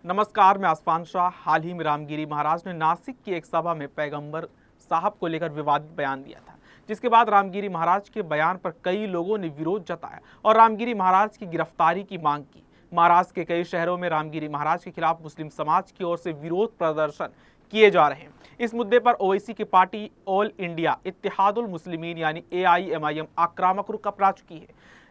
नमस्कार, मैं आसफान शाह। हाल ही में रामगिरी महाराज ने नासिक की एक सभा में पैगंबर साहब को लेकर विवादित बयान दिया था, जिसके बाद रामगिरी महाराज के बयान पर कई लोगों ने विरोध जताया और रामगिरी महाराज की गिरफ्तारी की मांग की। महाराष्ट्र के कई शहरों में रामगिरी महाराज के खिलाफ मुस्लिम समाज की ओर से विरोध प्रदर्शन किए जा रहे हैं। इस मुद्दे पर ओवैसी की party all India Ittehadul Muslimeen यानी AIMIM आक्रामक रुख अपना चुकी है।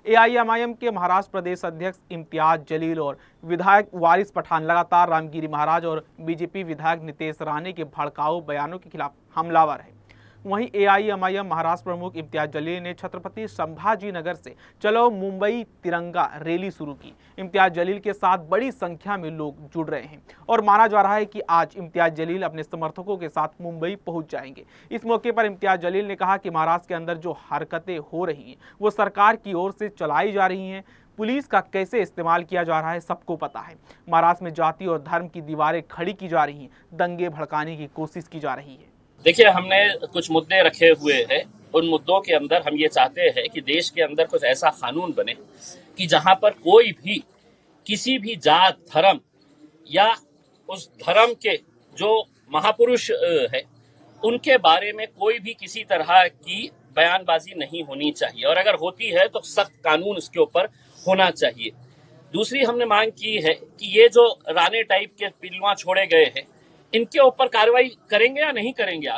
AIMIM के महाराष्ट्र प्रदेश अध्यक्ष इम्तियाज जलील और विधायक वारिस पठान लगातार रामगिरी महाराज और BJP विधायक नितेश राणे के भड़काऊ बयानों के खिलाफ हमलावर है। वहीं AIMIM महाराष्ट्र प्रमुख इम्तियाज जलील ने छत्रपति संभाजी नगर से चलो मुंबई तिरंगा रैली शुरू की। इम्तियाज जलील के साथ बड़ी संख्या में लोग जुड़ रहे हैं और माना जा रहा है कि आज इम्तियाज जलील अपने समर्थकों के साथ मुंबई पहुंच जाएंगे। इस मौके पर इम्तियाज जलील ने कहा कि महाराष्ट्र के अंदर जो हरकतें हो रही हैं वो सरकार की ओर से चलाई जा रही हैं। पुलिस का कैसे इस्तेमाल किया जा रहा है सबको पता है। महाराष्ट्र में जाति और धर्म की दीवारें खड़ी की जा रही हैं, दंगे भड़काने की कोशिश की जा रही है। देखिए, हमने कुछ मुद्दे रखे हुए हैं। उन मुद्दों के अंदर हम ये चाहते हैं कि देश के अंदर कुछ ऐसा कानून बने कि जहां पर कोई भी किसी भी जात धर्म या उस धर्म के जो महापुरुष है उनके बारे में कोई भी किसी तरह की बयानबाजी नहीं होनी चाहिए, और अगर होती है तो सख्त कानून इसके ऊपर होना चाहिए। दूसरी हमने मांग की है कि ये जो राणे टाइप के पिलुआ छोड़े गए हैं इनके ऊपर कार्रवाई करेंगे या नहीं करेंगे।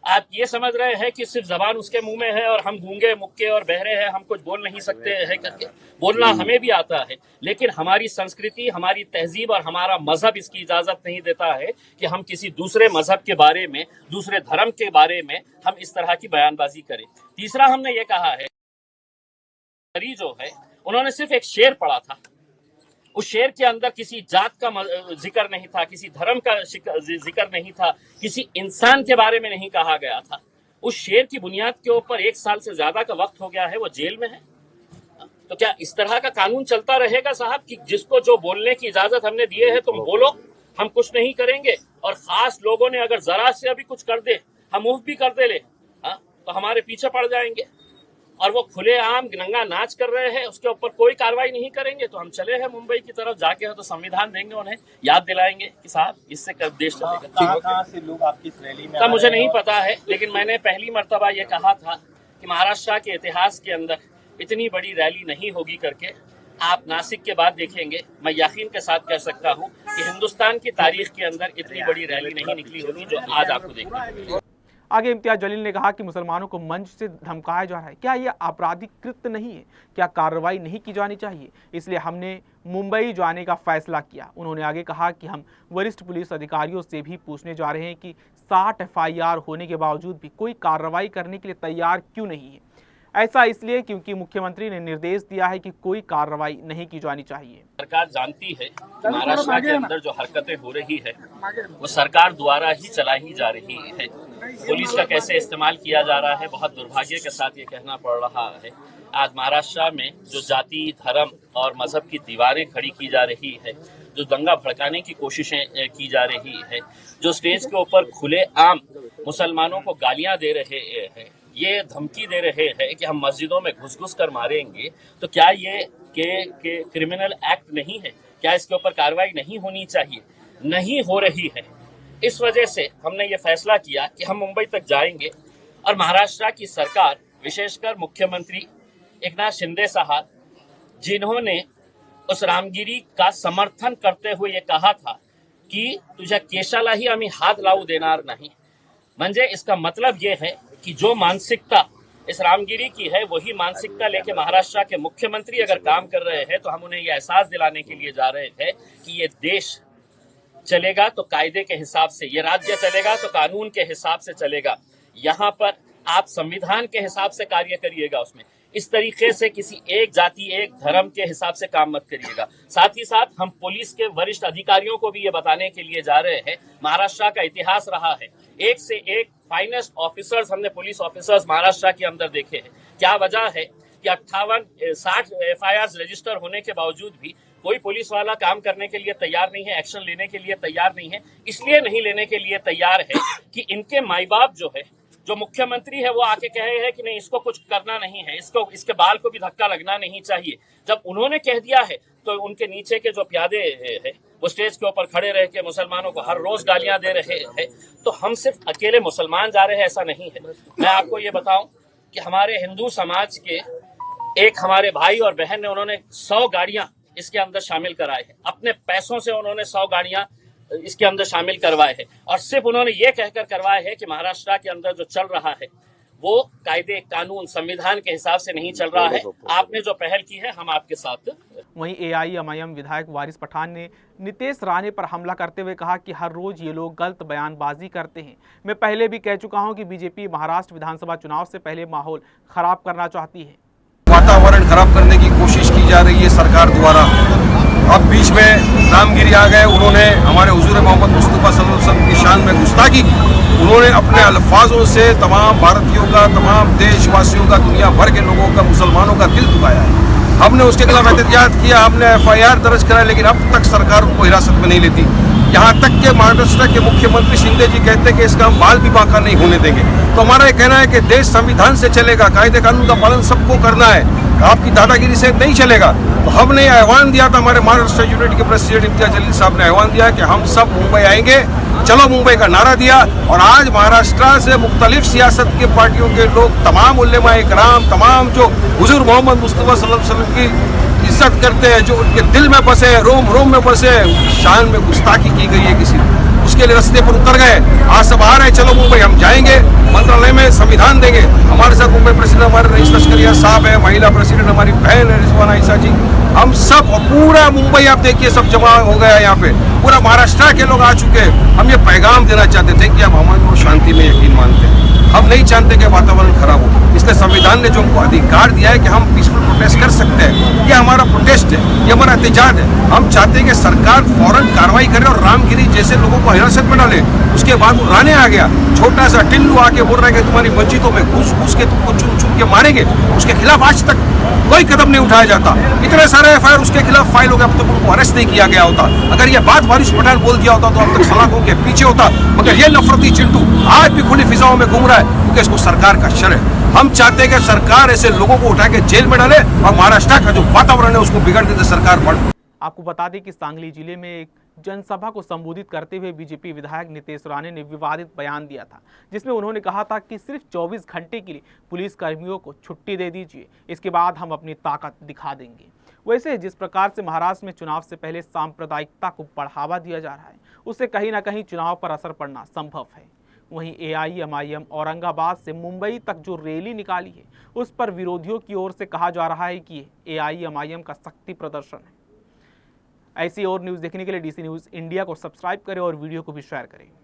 आप ये समझ रहे हैं कि सिर्फ जबान उसके मुंह में है और हम गूंगे मुक्के और बहरे हैं, हम कुछ बोल नहीं सकते हैं करके। बोलना हमें भी आता है, लेकिन हमारी संस्कृति, हमारी तहजीब और हमारा मजहब इसकी इजाजत नहीं देता है कि हम किसी दूसरे मजहब के बारे में, दूसरे धर्म के बारे में हम इस तरह की बयानबाजी करें। तीसरा हमने ये कहा है, जो है उन्होंने सिर्फ एक शेर पढ़ा था, उस शेर के अंदर किसी जात का जिक्र नहीं था, किसी धर्म का जिक्र नहीं था, किसी इंसान के बारे में नहीं कहा गया था। उस शेर की बुनियाद के ऊपर 1 साल से ज्यादा का वक्त हो गया है, वो जेल में है। तो क्या इस तरह का कानून चलता रहेगा साहब कि जिसको जो बोलने की इजाजत हमने दिए है तुम बोलो, हम कुछ नहीं करेंगे, और खास लोगों ने अगर जरा से अभी कुछ कर दे, हम मुफ्त भी कर दे ले, तो हमारे पीछे पड़ जाएंगे। और वो खुलेआम नंगा नाच कर रहे हैं, उसके ऊपर कोई कार्रवाई नहीं करेंगे तो हम चले हैं मुंबई की तरफ। जाके तो संविधान देंगे, उन्हें याद दिलाएंगे कि साहब इससे कब देश चलेगा। कहां से लोग आपकी इस रैली में तब मुझे नहीं पता है, लेकिन मैंने पहली मर्तबा ये कहा था कि महाराष्ट्र के इतिहास के अंदर इतनी बड़ी रैली नहीं होगी करके। आप नासिक के बाद देखेंगे, मैं यकीन के साथ कह सकता हूँ कि हिंदुस्तान की तारीख के अंदर इतनी बड़ी रैली नहीं निकली होगी जो आज आपको देखने को मिली। आगे इम्तियाज जलील ने कहा कि मुसलमानों को मंच से धमकाया जा रहा है, क्या यह आपराधिक कृत्य नहीं है? क्या कार्रवाई नहीं की जानी चाहिए? इसलिए हमने मुंबई जाने का फैसला किया। उन्होंने आगे कहा कि हम वरिष्ठ पुलिस अधिकारियों से भी पूछने जा रहे हैं कि 60 FIR होने के बावजूद भी कोई कार्रवाई करने के लिए तैयार क्यों नहीं है। ऐसा इसलिए क्योंकि मुख्यमंत्री ने निर्देश दिया है कि कोई कार्रवाई नहीं की जानी चाहिए। सरकार जानती है कि महाराष्ट्र के अंदर जो हरकतें हो रही है वो सरकार द्वारा ही चलाई जा रही है। पुलिस का कैसे इस्तेमाल किया जा रहा है, बहुत दुर्भाग्य के साथ ये कहना पड़ रहा है। आज महाराष्ट्र में जो जाति, धर्म और मजहब की दीवारें खड़ी की जा रही है, जो दंगा भड़काने की कोशिशें की जा रही है, जो स्टेज के ऊपर खुलेआम मुसलमानों को गालियां दे रहे हैं, ये धमकी दे रहे हैं कि हम मस्जिदों में घुस कर मारेंगे, तो क्या ये के क्रिमिनल एक्ट नहीं है? क्या इसके ऊपर कार्रवाई नहीं होनी चाहिए? नहीं हो रही है। इस वजह से हमने ये फैसला किया कि हम मुंबई तक जाएंगे और महाराष्ट्र की सरकार, विशेषकर मुख्यमंत्री एकनाथ शिंदे साहब, जिन्होंने उस रामगिरी का समर्थन करते हुए ये कहा था की तुझ्या केशालाही आम्ही हात लावू देणार नाही, म्हणजे इसका मतलब ये है कि जो मानसिकता इस रामगिरी की है वही मानसिकता लेके महाराष्ट्र के मुख्यमंत्री अगर काम कर रहे हैं तो हम उन्हें यह एहसास दिलाने के लिए जा रहे थे कि ये देश चलेगा तो कायदे के हिसाब से, ये राज्य चलेगा तो कानून के हिसाब से चलेगा। यहाँ पर आप संविधान के हिसाब से कार्य करिएगा, उसमें इस तरीके से किसी एक जाति, एक धर्म के हिसाब से काम मत करिएगा। साथ ही साथ हम पुलिस के वरिष्ठ अधिकारियों को भी ये बताने के लिए जा रहे हैं, महाराष्ट्र का इतिहास रहा है, एक से एक फाइनेस्ट ऑफिसर्स हमने पुलिस ऑफिसर्स महाराष्ट्र के अंदर देखे हैं। क्या वजह है कि 60 FIR रजिस्टर होने के बावजूद भी कोई पुलिस वाला काम करने के लिए तैयार नहीं है, एक्शन लेने के लिए तैयार नहीं है। इसलिए नहीं लेने के लिए तैयार है कि इनके माई बाप जो है जो मुख्यमंत्री है वो आके कहे हैं कि नहीं इसको कुछ करना नहीं है, इसको इसके बाल को भी धक्का लगना नहीं चाहिए। जब उन्होंने कह दिया है तो उनके नीचे के जो प्यादे हैं वो स्टेज के ऊपर खड़े रह के मुसलमानों को हर रोज गालियां दे रहे हैं। तो हम सिर्फ अकेले मुसलमान जा रहे हैं ऐसा नहीं है। मैं आपको ये बताऊं कि हमारे हिंदू समाज के एक हमारे भाई और बहन ने उन्होंने 100 गाड़ियां इसके अंदर शामिल कराए हैं, अपने पैसों से उन्होंने 100 गाड़ियां इसके अंदर शामिल करवाए हैं। और सिर्फ उन्होंने ये कहकर करवाए हैं कि महाराष्ट्र के अंदर जो चल रहा है वो कायदे कानून संविधान के हिसाब से नहीं चल रहा है। आपने जो पहल की है हम आपके साथ। वहीं एआईएमआईएम विधायक वारिस पठान ने नितेश राणे पर हमला करते हुए कहा कि हर रोज ये लोग गलत बयानबाजी करते हैं। मैं पहले भी कह चुका हूं कि बीजेपी महाराष्ट्र विधानसभा चुनाव से पहले माहौल खराब करना चाहती है। वातावरण खराब करने की कोशिश की जा रही है सरकार द्वारा। अब बीच में रामगिरी आ गए, उन्होंने हमारे हुजूर मोहम्मद मुस्तफा सल्लल्लाहु अलैहि वसल्लम की शान में गुस्ताखी की। उन्होंने अपने अल्फाजों से तमाम भारतीयों का, तमाम देशवासियों का, दुनिया भर के लोगों का, मुसलमानों का दिल दुखाया है। हमने उसके खिलाफ एहतियात किया, हमने FIR दर्ज कराया, लेकिन अब तक सरकार उनको हिरासत में नहीं लेती। यहाँ तक के महाराष्ट्र के मुख्यमंत्री शिंदे जी कहते हैं कि इसका हम बाल भी बांका नहीं होने देंगे। तो हमारा ये कहना है कि देश संविधान से चलेगा, कायदे कानून का पालन सबको करना है, आपकी दादागिरी से नहीं चलेगा। तो हमने आह्वान दिया था, हमारे महाराष्ट्र यूनिट के प्रेसिडेंट इम्तियाज जलील साहब ने आह्वान दिया कि हम सब मुंबई आएंगे, चलो मुंबई का नारा दिया। और आज महाराष्ट्र से मुख्तलिफ सियासत के पार्टियों के लोग, तमाम उलेमाए कराम, तमाम जो हुजूर मोहम्मद मुस्तफा सल्लल्लाहु अलैहि वसल्लम की इज्जत करते हैं, जो उनके दिल में बसे, रोम रोम में बसे, शान में गुस्ताखी की गई है किसी, उसके लिए रास्ते पर उतर गए। आज सब आ रहे हैं, चलो मुंबई हम जाएंगे, मंत्रालय में संविधान देंगे। हमारे साथ मुंबई प्रेसिडेंट हमारे रईस लश्करिया साहब है, महिला प्रेसिडेंट हमारी बहन है रिजवाना ईसा जी, हम सब और पूरा मुंबई आप देखिए सब जमा हो गया यहाँ पे, पूरा महाराष्ट्र के लोग आ चुके हैं। हम ये पैगाम देना चाहते थे कि अब हम शांति में यकीन मानते हैं, हम नहीं चाहते कि वातावरण खराब हो। इसलिए संविधान ने जो हमको अधिकार दिया है कि हम पीसफुल प्रोटेस्ट कर सकते हैं, ये हमारा प्रोटेस्ट है, ये हमारा एहतजाज है। हम चाहते हैं कि सरकार फौरन कार्रवाई करे और रामगिरी जैसे लोगों को हिरासत में डाले। उसके बाद वो राणे आ गया, छोटा सा टिल्लू आके बोल रहा है कि तुम्हारी मस्जिदों में घुस घुस के तुमको चुन चुन के मारेंगे। उसके खिलाफ आज तक कोई कदम नहीं उठाया जाता। इतने सारे FIR उसके खिलाफ फाइल हो गया, अब तक उनको अरेस्ट नहीं किया गया होता। अगर ये बात वारिस पठान बोल दिया होता तो अब तक सलाखों के पीछे होता। मगर ये नफरती चिंटू आज भी खुली फिजाओं में घूम रहा है, क्योंकि इसको सरकार का शर है। हम चाहते हैं कि सरकार ऐसे लोगों को उठा के जेल में डाले और महाराष्ट्र का जो वातावरण है उसको बिगाड़ देते सरकार बढ़। आपको बता दें कि सांगली जिले में एक जनसभा को संबोधित करते हुए बीजेपी विधायक नितेश राणे ने विवादित बयान दिया था, जिसमें उन्होंने कहा था कि सिर्फ 24 घंटे के लिए पुलिस कर्मियों को छुट्टी दे दीजिए, इसके बाद हम अपनी ताकत दिखा देंगे। वैसे जिस प्रकार से महाराष्ट्र में चुनाव से पहले सांप्रदायिकता को बढ़ावा दिया जा रहा है, उससे कहीं ना कहीं चुनाव पर असर पड़ना संभव है। वहीं एआईएमआईएम औरंगाबाद से मुंबई तक जो रैली निकाली है, उस पर विरोधियों की ओर से कहा जा रहा है कि एआईएमआईएम का शक्ति प्रदर्शन है। ऐसी और न्यूज़ देखने के लिए DC न्यूज़ इंडिया को सब्सक्राइब करें और वीडियो को भी शेयर करें।